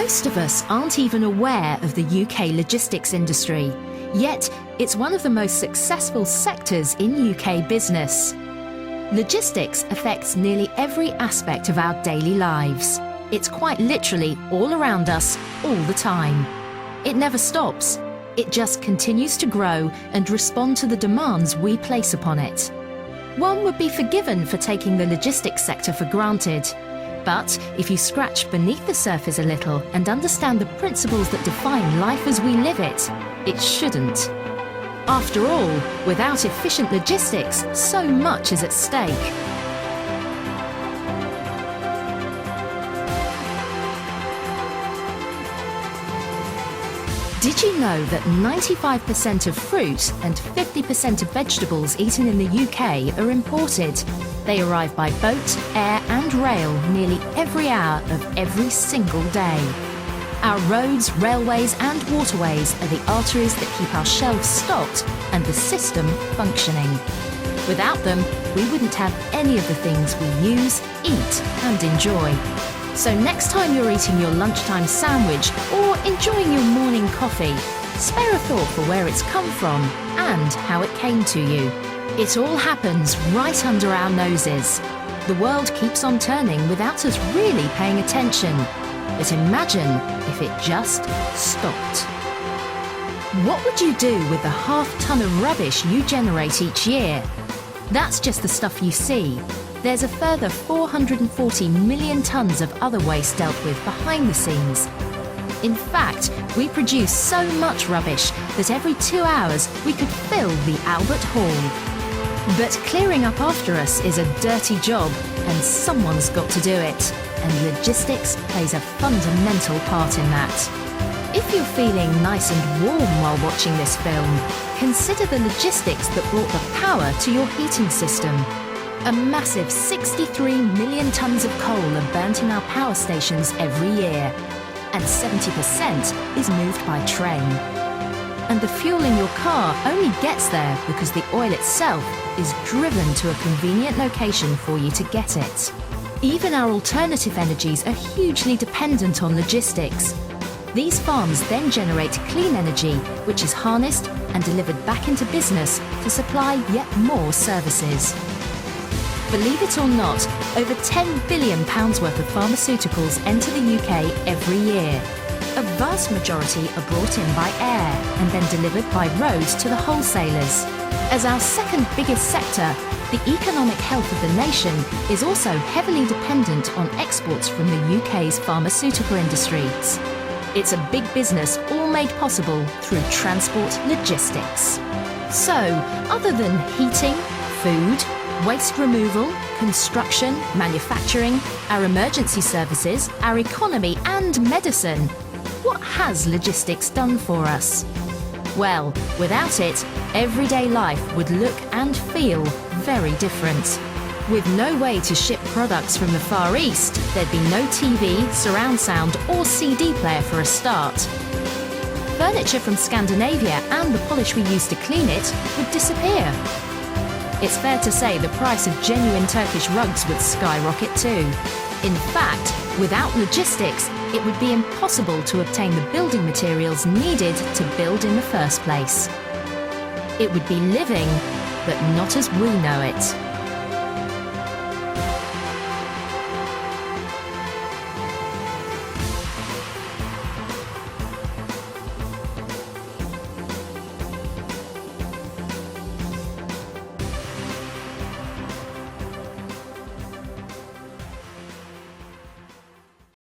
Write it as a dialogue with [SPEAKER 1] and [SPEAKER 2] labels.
[SPEAKER 1] Most of us aren't even aware of the UK logistics industry, yet it's one of the most successful sectors in UK business. Logistics affects nearly every aspect of our daily lives. It's quite literally all around us, all the time. It never stops. It just continues to grow and respond to the demands we place upon it. One would be forgiven for taking the logistics sector for granted. But if you scratch beneath the surface a little and understand the principles that define life as we live it, it shouldn't. After all, without efficient logistics, so much is at stake. Did you know that 95% of fruit and 50% of vegetables eaten in the UK are imported? They arrive by boat, air and rail nearly every hour of every single day. Our roads, railways and waterways are the arteries that keep our shelves stocked and the system functioning. Without them, we wouldn't have any of the things we use, eat and enjoy. So next time you're eating your lunchtime sandwich or enjoying your morning coffee, spare a thought for where it's come from and how it came to you. It all happens right under our noses. The world keeps on turning without us really paying attention. But imagine if it just stopped. What would you do with the half-ton of rubbish you generate each year? That's just the stuff you see. There's a further 440 million tonnes of other waste dealt with behind the scenes. In fact, we produce so much rubbish that every 2 hours we could fill the Albert Hall. But clearing up after us is a dirty job, and someone's got to do it. And logistics plays a fundamental part in that. If you're feeling nice and warm while watching this film, consider the logistics that brought the power to your heating system. A massive 63 million tonnes of coal are burnt in our power stations every year, and 70% is moved by train. And the fuel in your car only gets there because the oil itself is driven to a convenient location for you to get it. Even our alternative energies are hugely dependent on logistics. These farms then generate clean energy, which is harnessed and delivered back into business to supply yet more services. Believe it or not, over £10 billion worth of pharmaceuticals enter the UK every year. A vast majority are brought in by air and then delivered by road to the wholesalers. As our second biggest sector, the economic health of the nation is also heavily dependent on exports from the UK's pharmaceutical industries. It's a big business all made possible through transport logistics. So, other than heating, food, waste removal, construction, manufacturing, our emergency services, our economy and medicine, what has logistics done for us? Well, without it, everyday life would look and feel very different. With no way to ship products from the Far East, there'd be no TV, surround sound or CD player for a start. Furniture from Scandinavia and the polish we use to clean it would disappear. It's fair to say the price of genuine Turkish rugs would skyrocket too. In fact, without logistics, it would be impossible to obtain the building materials needed to build in the first place. It would be living, but not as we know it.